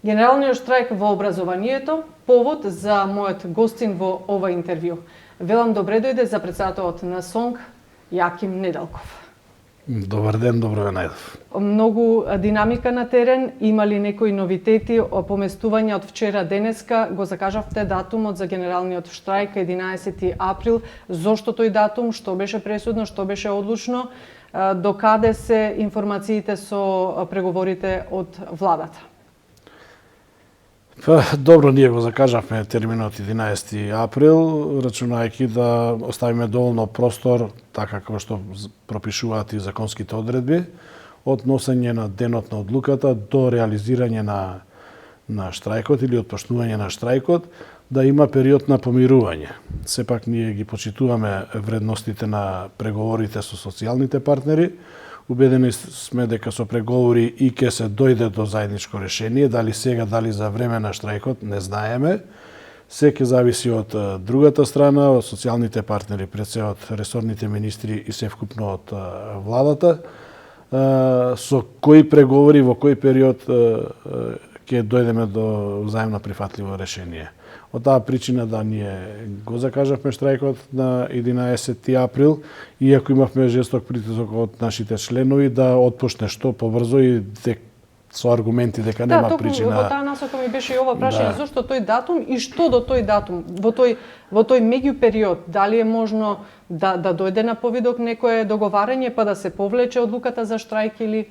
Генералниот штрајк во образованието, повод за мојот гостин во ова интервју. Велам добре дојде за председателот на СОНГ, Јаким Недалков. Добар ден, добро ве најдов. Многу динамика на терен, има ли некои новитети, поместувања од вчера денеска, го закажавте датумот за генералниот штрајк 11 април, зошто тој датум, што беше пресудно, што беше одлучно, докаде се информациите со преговорите од владата? Добро, ние го закажавме терминот 11 април, рачунајќи да оставиме доволно простор, така како што пропишуваат и законските одредби, од носење на денот на одлуката до реализирање на штрајкот или отпочнување на штрајкот, да има период на помирување. Сепак ние ги почитуваме вредностите на преговорите со социјалните партнери. Убедени сме дека со преговори и ќе се дојде до заедничко решение, дали сега, дали за време на штрајкот, не знаеме. Се ќе зависи од другата страна, од социјалните партнери, пред се од ресорните министри и севкупно од владата. Со кои преговори, во кој период ќе дојдеме до взаимно прифатливо решение. Од таа причина да ние го закажавме штрајкот на 11 април, иако имавме жесток притисок од нашите членови да отпочне што побрзо и со аргументи дека нема причина. Да, во таа насока ми беше и ова прашање, зошто тој датум и што до тој датум, во тој меѓупериод, дали е можно да дојде на повидок некое договарање па да се повлече одлуката за штрајк или?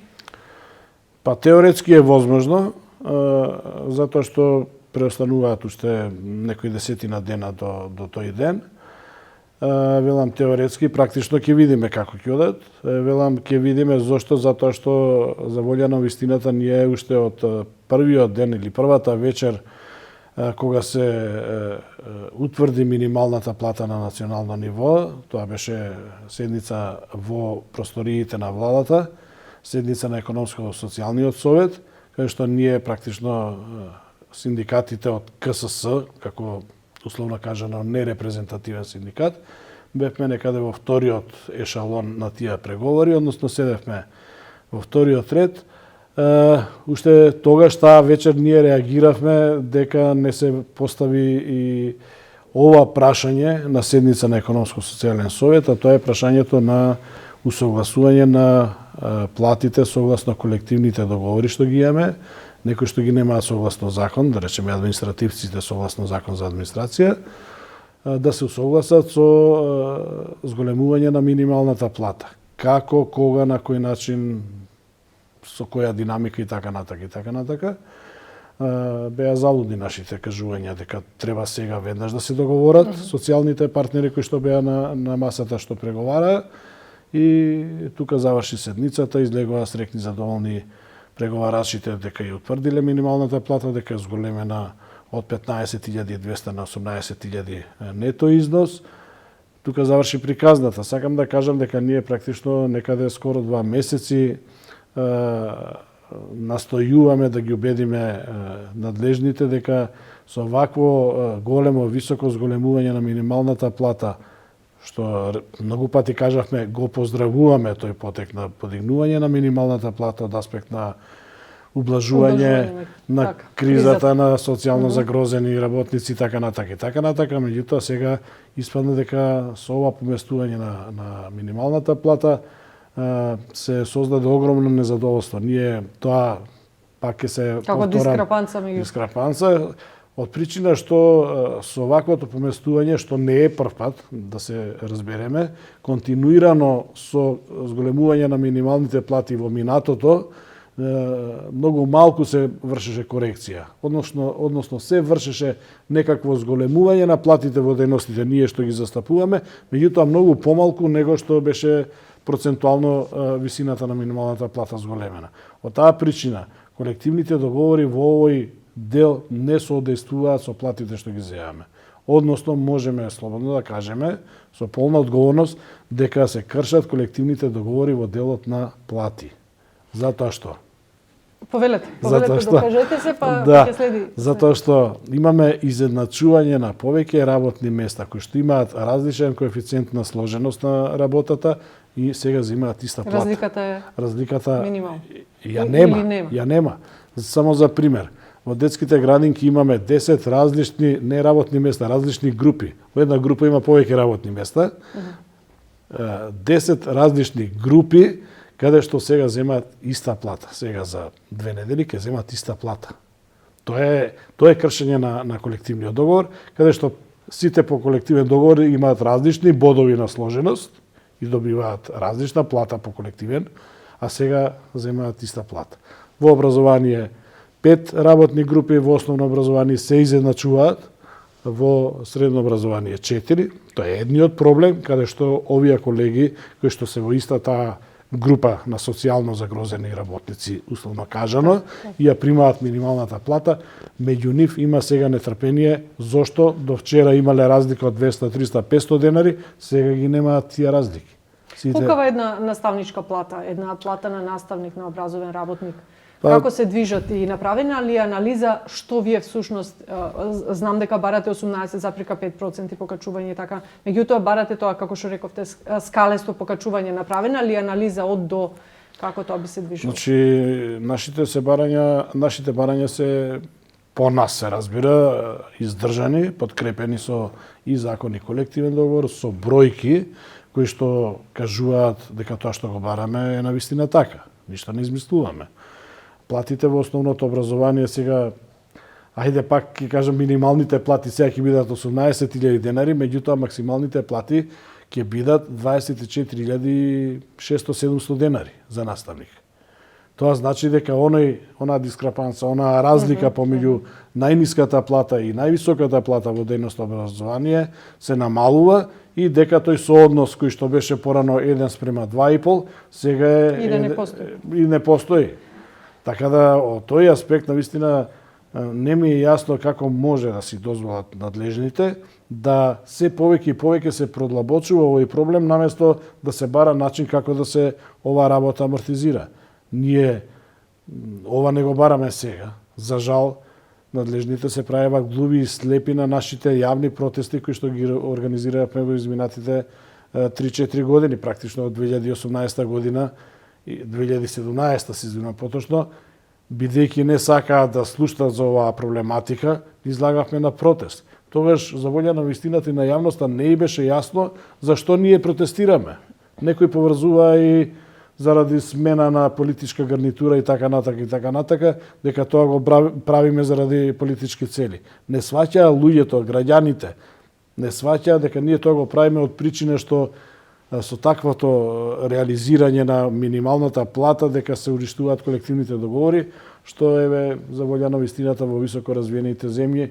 Па теоретски е возможно, затоа што преостануваат уште некои десетина дена до тој ден. Велам теоретски, практично ќе видиме како ќе одат. Велам ќе видиме зошто, затоа што за волја на вистината ние уште од првиот ден или првата вечер кога се утврди минималната плата на национално ниво, тоа беше седница во просториите на владата, седница на економско-социјалниот совет, каде што ние практично синдикатите од КСС, како условно кажано нерепрезентативен синдикат, бевме некаде во вториот ешалон на тие преговори, односно седевме во вториот ред. Уште тогаш таа вечер ние реагиравме дека не се постави и ова прашање на седница на економско-социјален совет, а тоа е прашањето на усогласување на платите согласно колективните договори што ги имаме, некои што ги немаат согласно закон, да речеме административците согласно закон за администрација, да се усогласат со зголемување на минималната плата. Како, кога, на кој начин, со која динамика и така натака. Беа залудни нашите кажувања дека треба сега веднаш да се договорат социјалните партнери кои што беа на масата што преговараа и тука заврши седницата, излегоа срекни задоволни преговарачите дека ја утврдиле минималната плата, дека е зголемена од 15.200 на 18.000 нето износ. Тука заврши приказната. Сакам да кажам дека ние практично некаде скоро 2 месеци настојуваме да ги убедиме надлежните дека со вакво големо, високо зголемување на минималната плата, што многу пати кажавме, го поздравуваме тој потек на подигнување на минималната плата од аспект на ублажување на кризата на социјално загрозени работници и така натака. Меѓутоа сега испадна дека со ова поместување на минималната плата се создаде огромно незадоволство. Ние тоа пак ќе се како дискрепанца од причина што со ваквото поместување, што не е прв пат, да се разбереме, континуирано со зголемување на минималните плати во минатото, многу малку се вршеше корекција. Односно се вршеше некакво зголемување на платите во дејностите ние што ги застапуваме, меѓутоа многу помалку него што беше процентуално висината на минималната плата зголемена. Од таа причина колективните договори во овој дел не соодействуваат со платите што ги земаме. Односно, можеме слободно да кажеме, со полна одговорност, дека се кршат колективните договори во делот на плати. Затоа што? Повелете, докажете се, па ќе следи. Затоа што имаме изедначување на повеќе работни места кои што имаат различен коефициент на сложеност на работата и сега земаат иста плата. Разликата минимална. Ја нема. Само за пример. Во детските градинки имаме 10 различни неработни места, различни групи. Во една група има повеќе работни места. 10 различни групи каде што сега земаат иста плата. Сега за 2 недели ќе земаат иста плата. Тоа е кршење на колективниот договор, каде што сите по колективен договор имаат различни бодови на сложеност и добиваат различна плата по колективен, а сега земаат иста плата. Во образование 5 работни групи, во основно образование се изедначуваат, во средно образование 4. Тоа е едниот проблем, каде што овие колеги кои што се во истата група на социјално загрозени работници, условно кажано, и ја примаат минималната плата, меѓу нив има сега нетрпение, зошто до вчера имале разлика од 200, 300, 500 денари, сега ги немаат тие разлики. Колкава една наставничка плата, една плата на наставник, на образовен работник? Како се движат и направена ли анализа што вие всушност, знам дека барате 18,5% покачување и така, меѓутоа барате тоа, како што рековте, скалесто покачување, направена ли анализа од до, како тоа би се движило? Значи, нашите барања се по нас се разбира, издржани, подкрепени со и закон и колективен договор, со бројки кои што кажуваат дека тоа што го бараме е навистина така. Ништо не измислуваме. Платите во основното образование сега, ајде пак ќе кажам, минималните плати сега ќе бидат 18.000 денари, меѓутоа максималните плати ќе бидат 24.600-700 денари за наставник. Тоа значи дека она дискрапанца, она разлика помеѓу најниската плата и највисоката плата во дејност образование се намалува и дека тој сооднос кој што беше порано 1:2,5, сега е и не постои. Така да, од тој аспект, навистина, не ми е јасно како може да си дозволат надлежните да се повеќе и повеќе се продлабочува овој проблем, наместо да се бара начин како да се ова работа амортизира. Ние ова не го бараме сега. За жал, надлежните се правеа глуви и слепи на нашите јавни протести кои што ги организираавме во изминатите 3-4 години, практично од 2018 година и 2017 се извинувам поточно, бидејќи не сакаат да слушнат за оваа проблематика, излагавме на протест. Тогаш, за волја на вистината и на јавноста, не и беше јасно зашто ние протестираме. Некој поврзува и заради смена на политичка гарнитура и така натака, дека тоа го правиме заради политички цели. Не сваќаа луѓето, граѓаните, не сваќаа дека ние тоа го правиме од причина што со таквото реализирање на минималната плата дека се уништуваат колективните договори, што е за волја на вистината во високо развиените земји,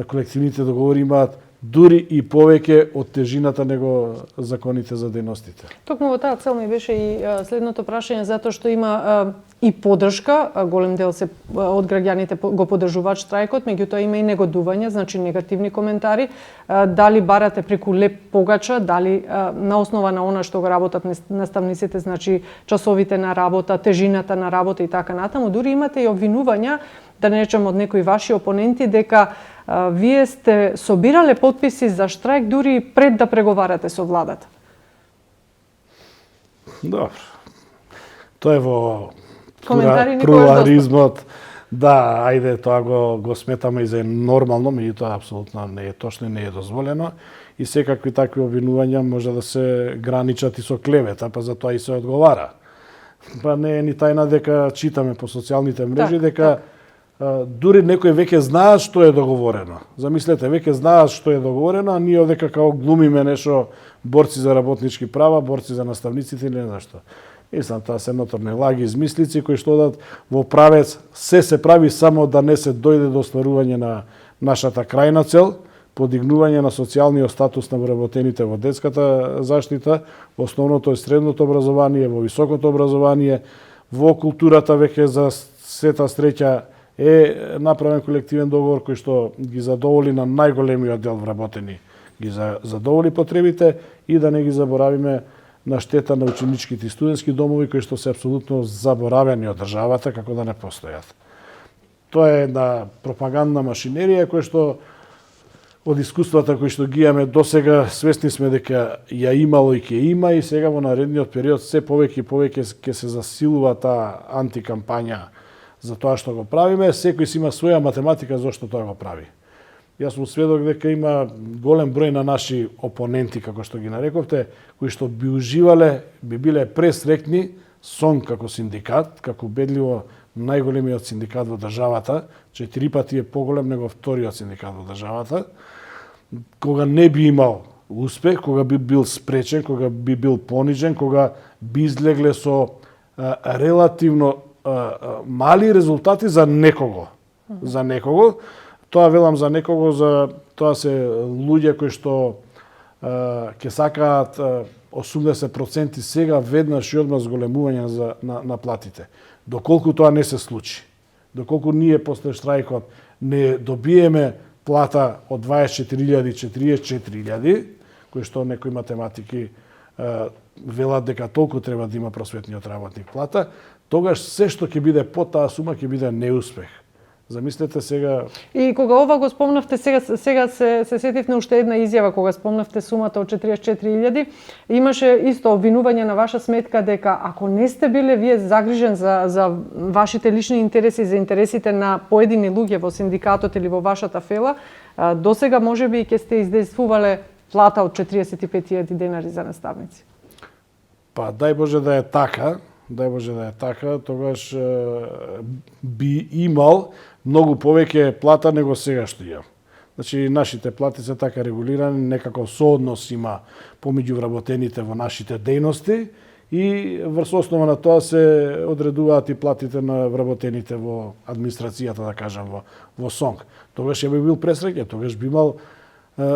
колективните договори имаат дури и повеќе од тежината него законите за дејностите. Токму во таа цел ми беше и следното прашање, затоа што има и поддршка, голем дел од граѓаните го поддржуваат штрајкот, меѓутоа има и негодување, значи негативни коментари. Дали барате преку леп погача, дали на основа на она што го работат наставниците, значи часовите на работа, тежината на работа и така натаму, дури имате и обвинувања, да не речам од некои ваши опоненти, дека вие сте собирале потписи за штрајк дури пред да преговарате со владата. Добро. Тоа е во плурализмот. Да, ајде, тоа го сметаме и за нормално, меѓутоа апсолутно не е точно и не е дозволено. И секакви такви обвинувања може да се граничат и со клевета, па за тоа и се одговара. Па не е ни тајна дека читаме по социјалните мрежи дека дури некој веќе знаат што е договорено. Замислете, веќе знаат што е договорено, а ние одека као глумиме нешто борци за работнички права, борци за наставниците или не знам што. Мислам, тоа се ноторни лаги, измислици кои што одат во правец, се прави само да не се дојде до остварување на нашата крајна цел, подигнување на социјалниот статус на вработените во детската заштита, во основното и средното образование, во високото образование, во културата веќе за сета среќа е направен колективен договор кој што ги задоволи на најголемиот дел вработени, ги задоволи потребите и да не ги заборавиме на штета на ученичките и студентски домови кои што се апсолутно заборавени од државата како да не постојат. Тоа е една пропагандна машинерија која што од искуствата кои што ги имаме досега свесни сме дека ја имало и ќе има и сега во наредниот период се повеќе и повеќе ќе се засилува таа антикампања за тоа што го правиме, секој си има своја математика зошто тоа го прави. Јас сум сведок дека има голем број на наши опоненти, како што ги нарековте, кои што би уживале, би биле пресрекни СОНК како синдикат, како убедливо најголемиот синдикат во државата, 4 пати е поголем него вториот синдикат во државата, кога не би имал успех, кога би бил спречен, кога би бил понижен, кога би излегле со релативно мали резултати за некого. За некого. Тоа велам за некого, за тоа се луѓе кои што ќе сакаат 80% сега веднаш и одма зголемување на платите. Доколку тоа не се случи, доколку ние после штрајкот не добиеме плата од 24.000-44.000, кои што некои математики велат дека толку треба да има просветниот работник плата, тогаш се што ќе биде по таа сума ќе биде неуспех. Замислете сега... И кога ова го спомнавте, сега се сетив на уште една изјава, кога спомнавте сумата од 44.000, имаше исто обвинување на ваша сметка дека ако не сте биле вие загрижен за вашите лични интереси, за интересите на поедини луѓе во синдикатот или во вашата фела, досега можеби ќе сте издействувале плата од 45.000 денари за наставници. Па, дај Боже да е така, тогаш би имал многу повеќе плата него сега што имам. Значи, нашите плати се така регулирани, некако сооднос има помеѓу вработените во нашите дејности и врз основа на тоа се одредуваат и платите на вработените во администрацијата, да кажам, во СОНК. Тогаш ја би бил пресреќен, тогаш би имал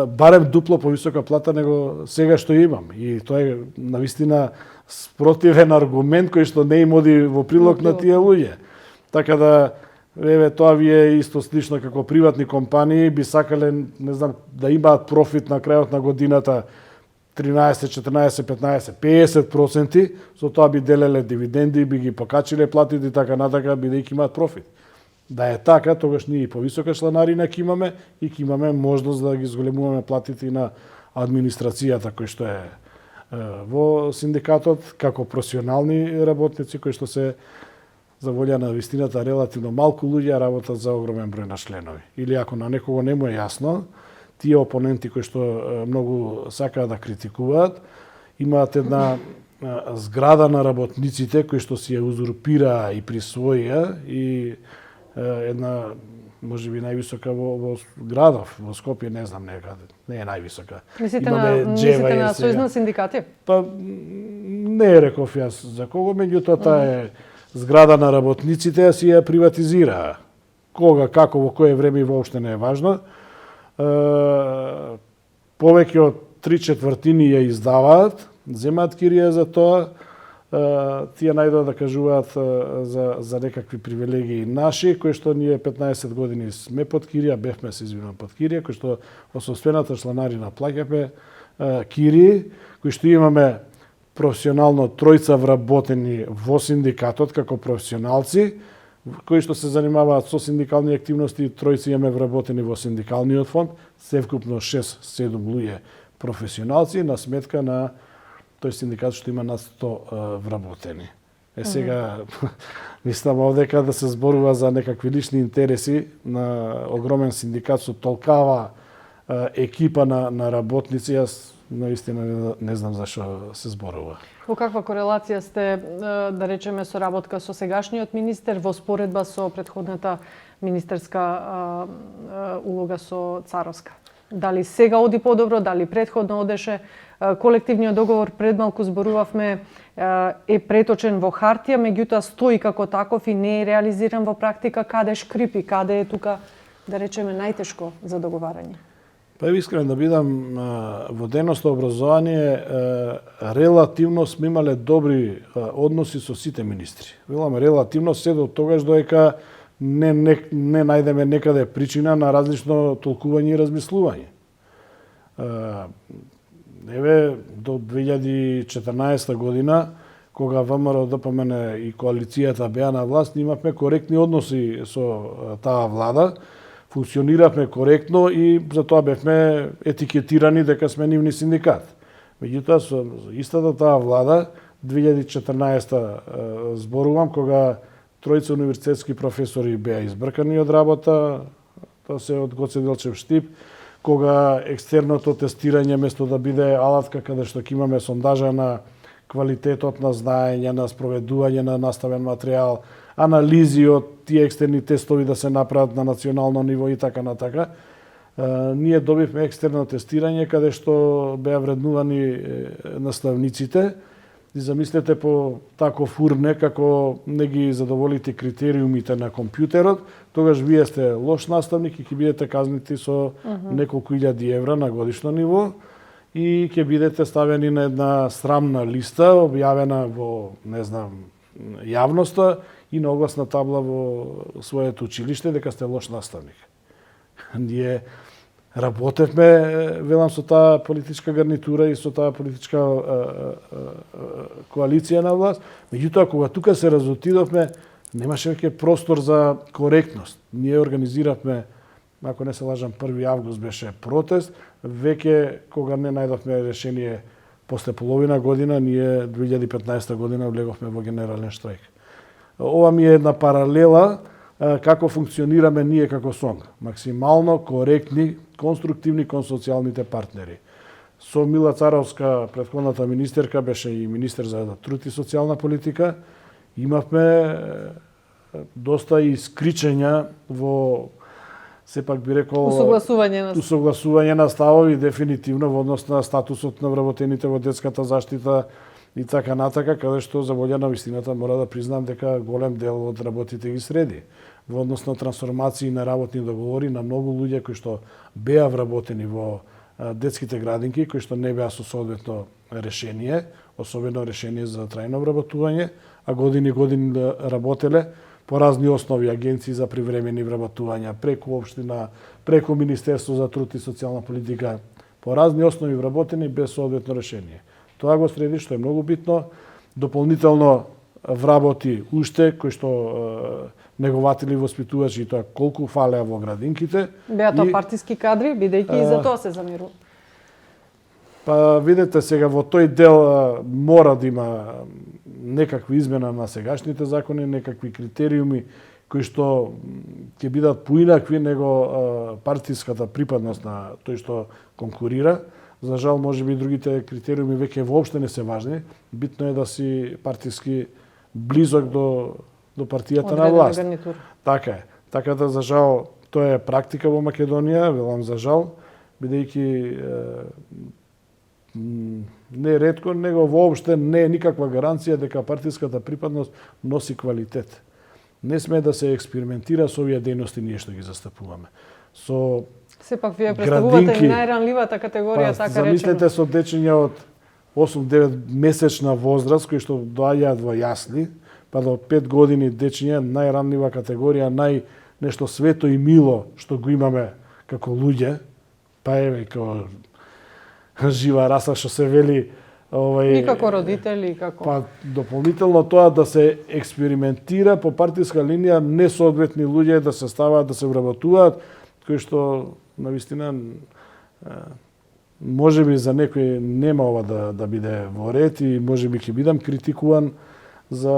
барем дупло повисока плата него сега што имам. И тоа е навистина спротивен аргумент кој што не им оди во прилог на тие луѓе. Така да, тоа ви е исто слично како приватни компании, би сакале, не знам, да имаат профит на крајот на годината 13, 14, 15, 50%, со тоа би делеле дивиденди, би ги покачиле платите и така натака, бидејќи имаат профит. Да е така, тогаш ние и повисока чланарина ќе имаме и ќе имаме можност да ги зголемуваме платите и на администрацијата кој што е во синдикатот, како професионални работници кои што се за волја на вистината релативно малку луѓе работат за огромен број на членови. Или ако на некого не му е јасно, тие опоненти кои што многу сакаат да критикуваат, имаат една зграда на работниците кои што си ја узурпираа и присвоија и една можеби највисока во градов, во Скопје, не знам некаде, не е највисока. Мислите на Сојуз на синдикати? Па не реков јас за кого, меѓутоа таа е зграда на работниците, а си ја приватизираа. Кога, како, во кое време и воопште не е важно. Повеќе од 3/4 ја издаваат, земаат кирија за тоа, тие најдоа да кажуваат за некакви привилегии наши, кои што ние 15 години сме под кирија, бевме се извинувам под кирија, кои што во собствената чланарина плаќаме кирии, кои што имаме професионално тројца вработени во синдикатот како професионалци, кои што се занимаваат со синдикални активности, тројца имаме вработени во синдикалниот фонд, севкупно 6-7 луѓе професионалци на сметка на тој синдикат што има над 100 вработени. Сега, мислам овдека да се зборува за некакви лични интереси на огромен синдикат со толкава екипа на работници, јас наистина не знам зашо се зборува. Во каква корелација сте, да речеме, соработка со сегашниот министер во споредба со претходната министерска улога со Царовска? Дали сега оди подобро, дали претходно одеше? Колективниот договор пред малку зборувавме е преточен во хартија, меѓутоа стои како таков и не е реализиран во практика. Каде шкрипи, каде е тука, да речеме, најтешко за договарање? Па искрен да бидам, во дејноста образование релативно сме имале добри односи со сите министри. Веламе релативно се до тогаш додека не најдеме некаде причина на различно толкување и размислување. Еве, до 2014 година, кога ВМРО, ДПМН и коалицијата беа на власт, имавме коректни односи со таа влада, функциониравме коректно и за тоа бевме етикетирани дека сме нивни синдикат. Меѓутоа, со истата таа влада, 2014 зборувам, кога тројца универзитетски професори беа избркани од работа, тоа се од Гоце Делчев Штип, кога екстерното тестирање место да биде алатка каде што ќе имаме сондажа на квалитетот на знаење, на спроведување на наставен материјал, анализи од тие екстерни тестови да се направат на национално ниво и така натака. Ние добивме екстерно тестирање каде што беа вреднувани наставниците. И замислете по таков урне како не ги задоволите критериумите на компјутерот, тогаш вие сте лош наставник и ќе бидете казнити со неколку илјади евра на годишно ниво и ќе бидете ставени на една срамна листа, објавена во, не знам, јавноста и на огласна табла во своето училиште дека сте лош наставник. Ние работевме, велам, со таа политичка гарнитура и со таа политичка коалиција на власт. Меѓутоа, кога тука се разотидовме, немаше веќе простор за коректност. Ние организиравме, ако не се лажам, 1 август беше протест, веќе кога не најдовме решение после половина година, ние 2015 година влеговме во генерален штрајк. Ова ми е една паралела како функционираме ние како СОНГ. Максимално коректни, конструктивни кон социјалните партнери. Со Мила Царовска, претходната министерка, беше и министер за труд и социјална политика, имавме доста искричења во, сепак би рекол, усогласување на ставови дефинитивно во однос на статусот на вработените во детската заштита и така натака, каде што за волја на вистината мора да признам дека голем дел од работите ги среди. Во однос на трансформации на работни договори на многу луѓе кои што беа вработени во детските градинки, кои што не беа со соодветно решение, особено решение за трајно вработување, а години работеле по разни основи, агенции за привремени вработувања, преку општина, преку Министерство за труд и социјална политика, по разни основи вработени без соодветно решение. Тоа го среди, што е многу битно. Дополнително вработи уште, кои што негователи воспитувачи, тоа колку фалеа во градинките. Беа тоа партиски кадри, бидејќи и за тоа се замирува. Па видете сега, во тој дел мора да има некаква измена на сегашните закони, некакви критериуми кои што ќе бидат поинакви него партиската припадност на тој што конкурира. За жал, може би другите критериуми веќе воопште не се важни. Битно е да си партиски близок до партијата на власт. Така е. Така да, за жал, тоа е практика во Македонија, велам за жал, бидејќи не ретко, него воопште не е никаква гаранција дека партиската припадност носи квалитет. Не сме да се експериментира со овие дејности ние што ги застапуваме. Со сепак вие представувате најранливата категорија, така речено. Замислете со дечиња од 8-9 месечна возраст кои што доаѓаат во јасли, па до 5 години дечиња, најранлива категорија, нешто свето и мило што го имаме како луѓе, па еве како жива раса што се вели, и како родители, како... Па дополнително тоа да се експериментира по партиска линија, несоодветни луѓе да се ставаат, да се вработуваат, кои што навистина може би за некој нема ова да биде во ред и може би ќе бидам критикуван за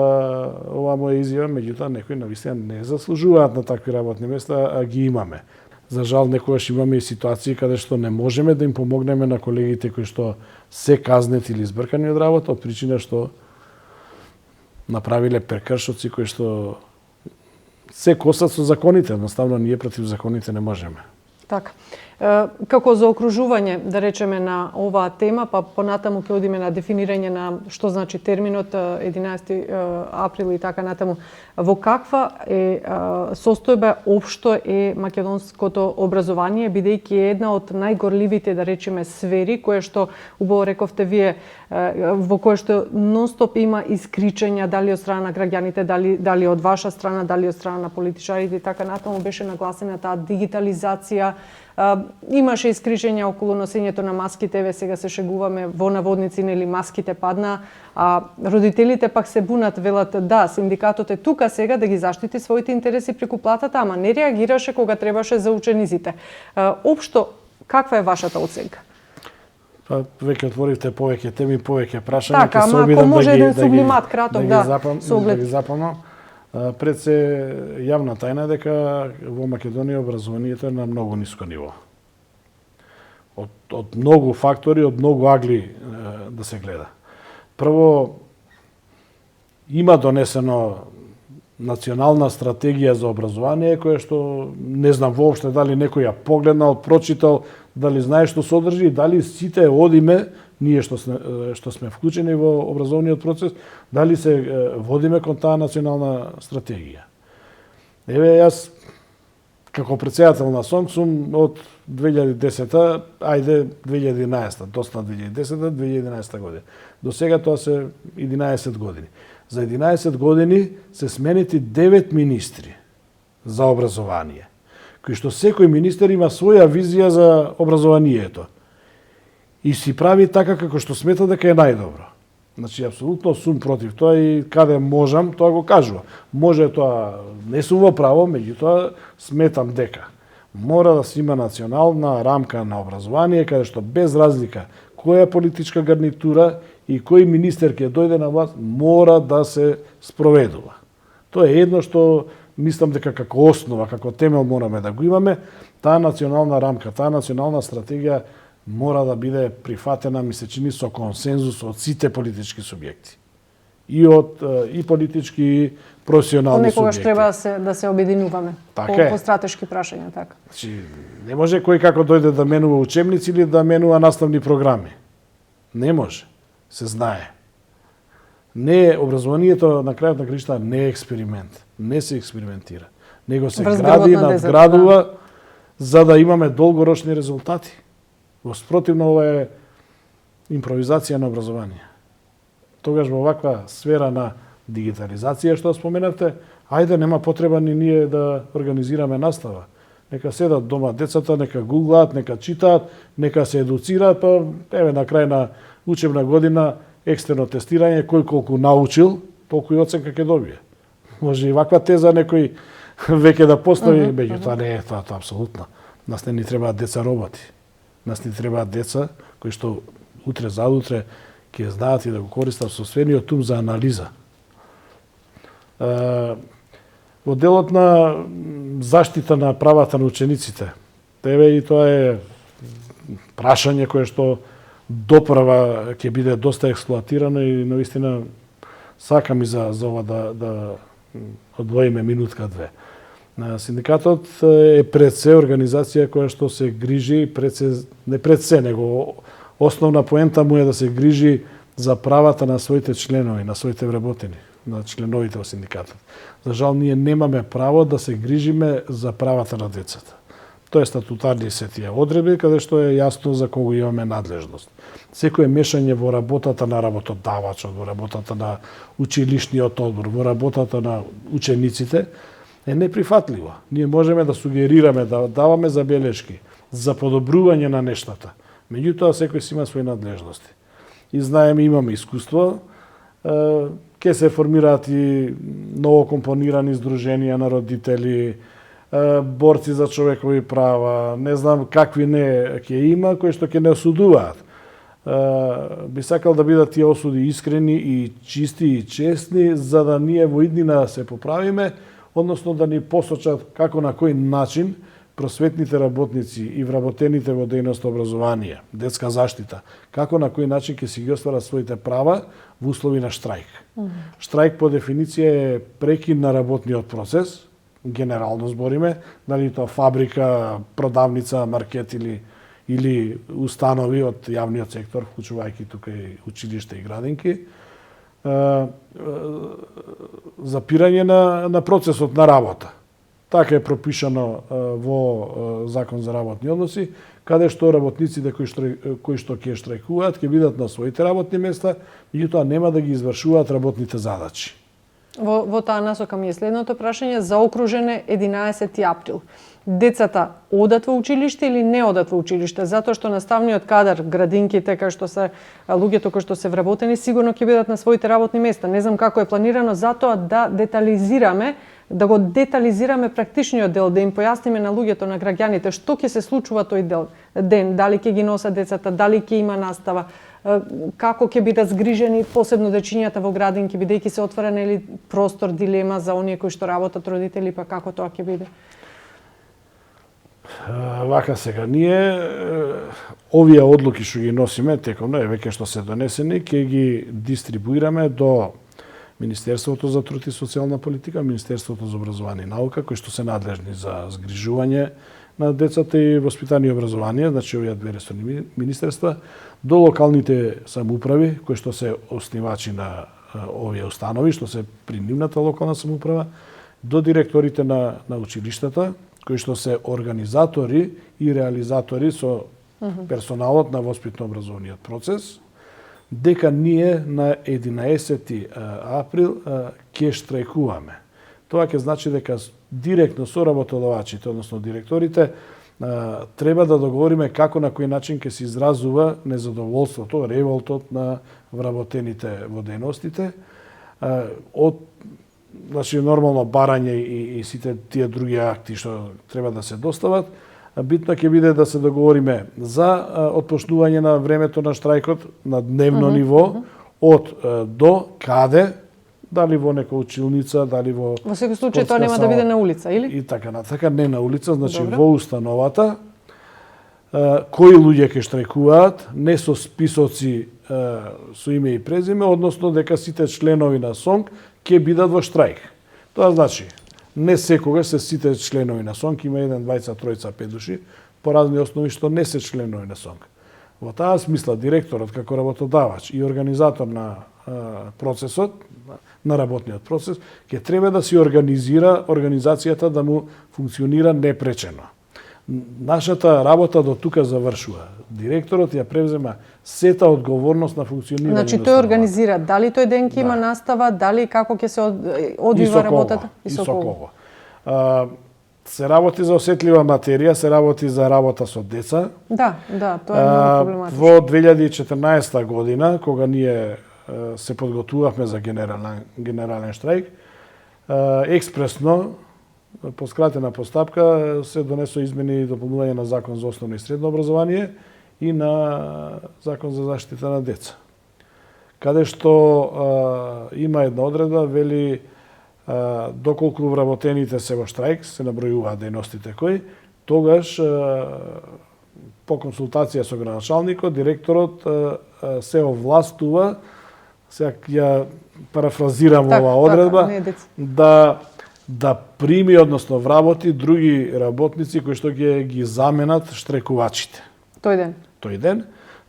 ова моја изјава, меѓутоа некои навистина не заслужуваат на такви работни места, а ги имаме. За жал, некогаш имаме и ситуации каде што не можеме да им помогнеме на колегите кои што се казнети или избркани од работа, од причина што направиле прекршоци кои што се косат со законите. Едноставно, ние против законите не можеме. Така. Како заокружување, да речеме, на оваа тема, па понатаму ќе одиме на дефинирање на што значи терминот 11 април и така натаму. Во каква е состојба општо е македонското образование, бидејќи е една од најгорливите, да речеме, сфери, кое што, убаво рековте вие, во кое што нонстоп има искричења, дали од страна на граѓаните, дали од ваша страна, дали од страна на политичарите и така натаму, беше нагласена таа дигитализација. Имаше искричења околу носењето на маските, еве сега се шегуваме во наводници, нели маските падна, а родителите пак се бунат, велат да, синдикатот е тука сега да ги заштити своите интереси преку платата, ама не реагираше кога требаше за учениците. Општо, каква е вашата оценка? Па веќе отворивте повеќе теми, повеќе прашања, така, ама ако може еден сублимат краток, да, ги запомнам. Пред се јавна тајна дека во Македонија образованието е на многу ниско ниво. Од многу фактори, од многу агли да се гледа. Прво, има донесено национална стратегија за образование, која што не знам воопште дали некој ја погледнал, прочитал, дали знае што содржи, дали сите одиме, ние што сме вклучени во образовниот процес, дали се водиме кон таа национална стратегија. Еве, јас, како председател на СОНК сум од 2010-та, ајде 2011-та, доста 2010-та, 2011 година. До сега тоа се 11 години. За 11 години се сменети 9 министри за образование, кои што секој министер има своја визија за образованието и си прави така како што смета дека е најдобро. Значи, апсолутно сум против тоа и каде можам, тоа го кажувам. Може тоа, не сум во право, меѓутоа сметам дека мора да се има национална рамка на образование, каде што без разлика која политичка гарнитура и кој министер ќе дојде на власт, мора да се спроведува. Тоа е едно што мислам дека како основа, како темел мораме да го имаме. Таа национална рамка, таа национална стратегија мора да биде прифатена, ми се чини, со консензус од сите политички субјекти. И политички, и професионални субјекти. Понекогаш треба да се обединуваме по стратешки прашања, така. Значи, не може кој како дојде да менува учебници или да менува наставни програми. Не може. Се знае. Не, образованието на крајот на краишта не е експеримент. Не се експериментира. Него се гради, надградува, за да имаме долгорочни резултати. Во спротивно, ова е импровизација на образование. Тогаш во ваква сфера на дигитализација, што споменавте, ајде, нема потреба ни ние да организираме настава. Нека седат дома децата, нека гуглаат, нека читаат, нека се едуцираат, па еве на крај на учебна година екстерно тестирање, кој колку научил, толку и оценка ќе добие. Може и ваква теза некој веќе да постави, меѓутоа не е тоа апсолутно. Нас не ни требаат деца роботи. Нас ни требаат деца кои што утре заутре ќе знаат и да го користат соствениот ум за анализа. Во делот на заштита на правата на учениците, еве и тоа е прашање кое што допрва ќе биде доста експлоатирано и наистина сакам и за ова да одвоиме минутка-две. Синдикатот е пред се организација која што се грижи, не пред се, него основна поента му е да се грижи за правата на своите членови, на своите вработени, на членовите во синдикатот. За жал, ние немаме право да се грижиме за правата на децата. Тоа е статутарни се тие одредби, каде што е јасно за кого имаме надлежност. Секое мешање во работата на работодавачот, во работата на училишниот одбор, во работата на учениците, е неприфатливо. Ние можеме да сугерираме, да даваме забелешки за подобрување на нештата. Меѓутоа, секој си има своји надлежности. И знаеме, имаме искуство, ќе се формираат и новокомпонирани здруженија на родители, борци за човекови права, не знам какви не ќе има, кои што ќе не осудуваат. Би сакал да бидат тие осуди искрени и чисти и честни, за да ние во иднина се поправиме, односно да ни посочат како на кој начин просветните работници и вработените во дејност образование, детска заштита, како на кој начин ќе си ги остварат своите права во услови на штрајк. Штрајк по дефиниција е прекин на работниот процес, генерално збориме, дали тоа фабрика, продавница, маркет или установи од јавниот сектор, вклучувајќи тука и училиште и градинки, запирање на процесот на работа. Така е пропишано во Закон за работни односи, каде што работниците кои што ќе штрајкуваат ќе бидат на своите работни места, меѓутоа нема да ги извршуваат работните задачи. Во таа насока ми е следното прашање. Заокружене 11 април. Децата одат во училиште или не одат во училиште? Затоа што наставниот кадар, градинките, кај што се луѓето кои што се вработени, сигурно ќе бидат на своите работни места. Не знам како е планирано затоа да детализираме да го детализираме практичниот дел, да им појасниме на луѓето, на граѓаните што ќе се случува тој ден, дали ќе ги носат децата, дали ќе има настава, како ќе бидат згрижени посебно дечињата во градинки, бидејќи се отвора нели простор, дилема за оние кои што работат родители, па како тоа ќе биде? Вака сега, ние овие одлуки што ги носиме, теком веќе што се донесени, ќе ги дистрибуираме до Министерството за труд и социјална политика, Министерството за образование и наука, кои што се надлежни за згрижување на децата и воспитание и образование, значи овие две ресорни министерства, до локалните самоуправи, кои што се оснивачи на овие установи, што се при нивната локална самоуправа, до директорите на училиштата, кои што се организатори и реализатори со персоналот на воспитно-образовниот процес, дека ние на 11 април ќе штрајкуваме. Тоа ќе значи дека директно со работодавачите, односно директорите, треба да договориме како на кој начин ќе се изразува незадоволството, револтот на вработените во дејностите, од значи нормално барање и сите тие други акти што треба да се достават. Битно ќе биде да се договориме за отпушнување на времето на штрајкот на дневно ниво, од до каде, дали во нека училница, дали во секој случај тоа нема да биде на улица, или? И така натака, не на улица, значи во установата, кои луѓе ќе штрајкуваат, не со списоци со име и презиме, односно дека сите членови на СОНК ќе бидат во штрајк. Тоа значи, не секогаш се сите членови на СОНК, има 1, 2, 3, 5 души, по разни основи што не се членови на СОНК. Во таа смисла, директорот како работодавач и организатор на процесот, на работниот процес, ќе треба да си организира организацијата да му функционира непречено. Нашата работа до тука завршува. Директорот ја превзема сета одговорност на функционирање. Значи тој организира дали тој ден ќе има настава, дали како ќе се одвива работата и со кого. Се работи за осетлива материја, се работи за работа со деца. Да, тоа е многу проблематично. Во 2014 година, кога ние се подготвувавме за генерален штрајк, експресно, по скратена постапка, се донесо измени и дополнување на Закон за основно и средно образование и на Закон за заштита на деца. Каде што има една одредба, вели доколку вработените се во штрајк, се набројуваат дејностите кои, тогаш по консултација со градоначалникот, директорот се овластува, сега ја парафразирам оваа одредба, да прими, односно вработи други работници кои што ги заменат штрекувачите. Тој ден.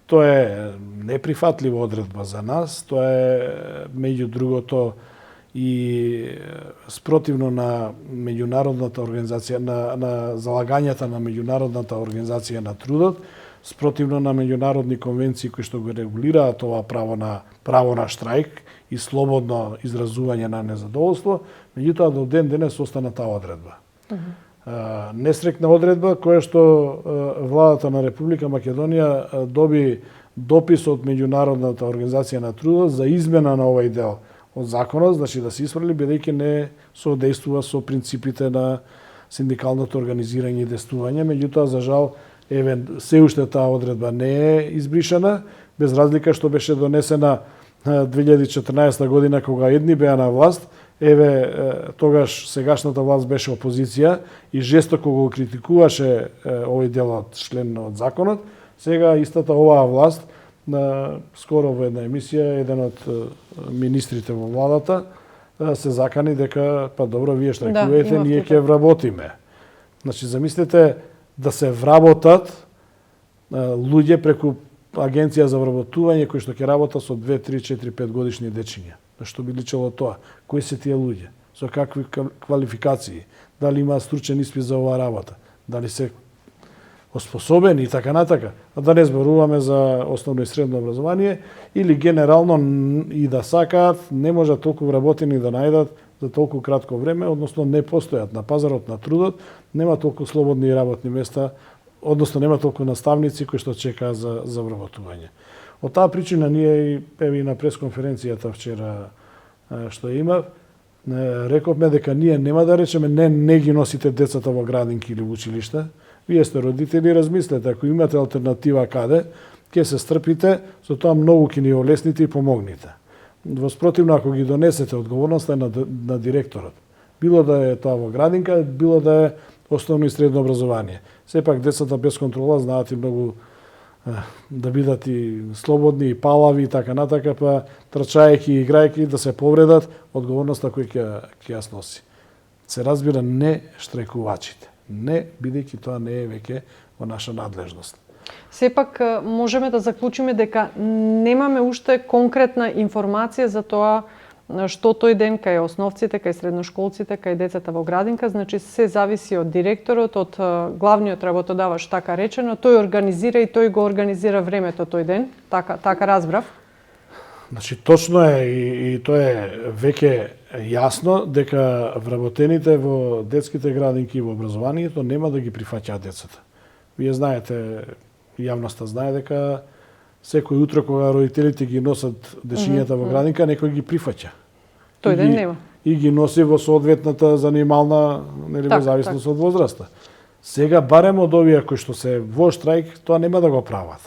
Тоа е неприфатлива одредба за нас, тоа е меѓу другото и спротивно на меѓународната организација, на залагањата на меѓународната организација на трудот, спротивно на меѓународни конвенции кои што го регулираат ова право на штрајк и слободно изразување на незадоволство, меѓутоа до ден денес остана таа одредба. Несрекна одредба која што владата на Република Македонија доби допис од меѓународната организација на трудот за измена на овој дел од законот, значи да се исфрли бидејќи не соодействува со принципите на синдикалното организирање и действување, меѓутоа за жал се уште таа одредба не е избришана, без разлика што беше донесена 2014 година кога едни беа на власт, тогаш сегашната власт беше опозиција и жестоко го критикуваше овој дел од член од законот. Сега истата оваа власт, скоро во една емисија, еден од министрите во владата се закани дека, па добро, вие штрајкувајте, ние ќе вработиме. Значи, замислете да се вработат луѓе преку агенција за вработување кои што ќе работат со 2, 3, 4, 5 годишни дечиња. Што би личело тоа? Кои се тие луѓе? Со какви квалификации? Дали имаат стручен испит за оваа работа? Дали се оспособени и така натака? А да не зборуваме за основно и средно образование или генерално и да сакаат, не можат толку вработени да најдат за толку кратко време, односно не постојат на пазарот на трудот, нема толку слободни работни места, односно нема толку наставници кои што чекаат за вработување. Од таа причина ние и на пресконференцијата вчера што имав, Рековме дека ние нема да речеме не ги носите децата во градинки или во училиште. Вие сте родители, размислете, ако имате алтернатива каде, ќе се стрпите, со тоа многу ќе ни олесните и помогнете. Во спротивно, ако ги донесете, одговорноста е на директорот. Било да е тоа во градинка, било да е основно и средно образование. Сепак децата без контрола знаат и многу да бидат и слободни, и палави, и така натака, па трчајќи и играјќи да се повредат, одговорноста кој ќе ја сноси. Се разбира не штрајкувачите. Не, бидејќи тоа не е веќе во наша надлежност. Сепак можеме да заклучиме дека немаме уште конкретна информација за тоа што тој ден кај основците, кај средношколците, кај децата во градинка, значи се зависи од директорот, од главниот работодавач, така речено, тој организира и тој го организира времето тој ден, така разбрав. Значи точно е и тоа е веќе јасно дека вработените во детските градинки и во образованието нема да ги прифаќаат децата. Вие знаете, јавноста знае дека секој утро кога родителите ги носат дечињата во градинка, некој ги прифаќа. Тој ден нема. И ги носи во соодветната занимална, нели, во зависност од возраста. Сега барем од овие кои што се во штрајк, тоа нема да го прават.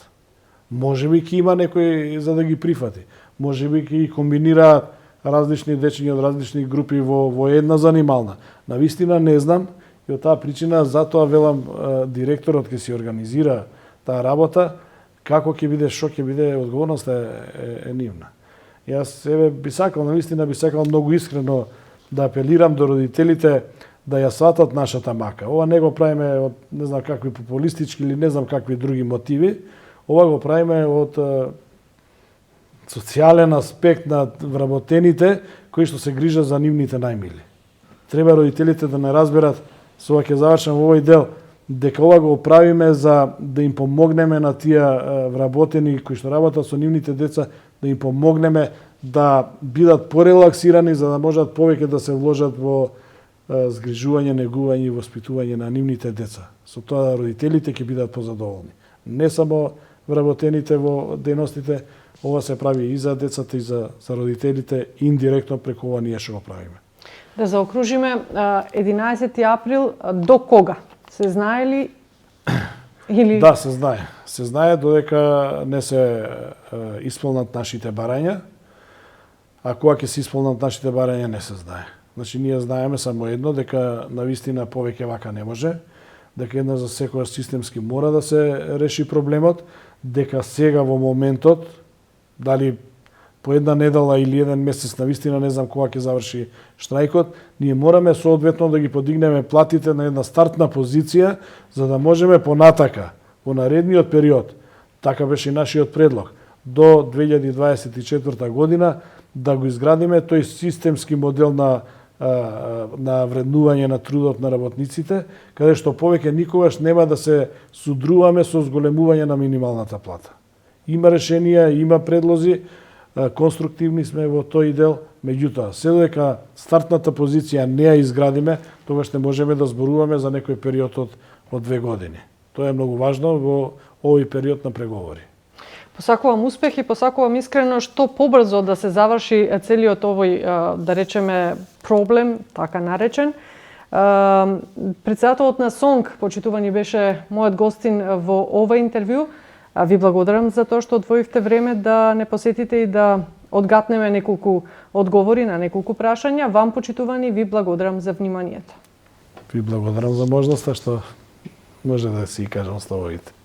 Можеби ќе има некој за да ги прифати. Можеби ќе ги комбинираат различни дечиња од различни групи во една занимална. Навистина не знам и од таа причина затоа велам директорот ќе си организира таа работа, како ќе биде, што ќе биде, одговорноста е нивна. Јас себе би сакал, навистина би сакал многу искрено да апелирам до родителите да ја сватат нашата мака. Ова не го правиме од не знам какви популистички или не знам какви други мотиви. Ова го правиме од социјален аспект на вработените кои што се грижат за нивните најмили. Треба родителите да не разберат, со ова ќе завршам овој дел, дека ова го правиме за да им помогнеме на тие вработени кои што работат со нивните деца, да им помогнеме да бидат порелаксирани за да можат повеќе да се вложат во згрижување, негување и воспитување на нивните деца. Со тоа родителите ќе бидат позадоволни. Не само вработените во дејностите, ова се прави и за децата и за родителите, индиректно преку ова ние што го правиме. Да заокружиме 11 април до кога? Се знае ли или Да, се знае. Се знае додека не се исполнат нашите барања. А кога ќе се исполнат нашите барања не се знае. Значи ние знаеме само едно, дека навистина повеќе вака не може, дека една за секоја системски мора да се реши проблемот, дека сега во моментот, дали по една недела или еден месец, навистина не знам кога ќе заврши штрајкот, ние мораме соодветно да ги подигнеме платите на една стартна позиција, за да можеме понатака, во наредниот период, така беше и нашиот предлог, до 2024 година, да го изградиме тој системски модел на вреднување на трудот на работниците, каде што повеќе никогаш нема да се судруваме со зголемување на минималната плата. Има решенија, има предлози, конструктивни сме во тој дел, меѓутоа, се додека стартната позиција не ја изградиме, тогаш не можеме да зборуваме за некој период од 2 години. Тоа е многу важно во овој период на преговори. Посакувам успех и посакувам искрено што побрзо да се заврши целиот овој, да речеме, проблем, така наречен. Председателот на СОНГ, почитувани, беше мојот гостин во ова интервју. Ви благодарам за тоа што одвоивте време да не посетите и да одгатнеме неколку одговори на неколку прашања. Вам, почитувани, ви благодарам за вниманието. Ви благодарам за можноста што може да си кажам словите.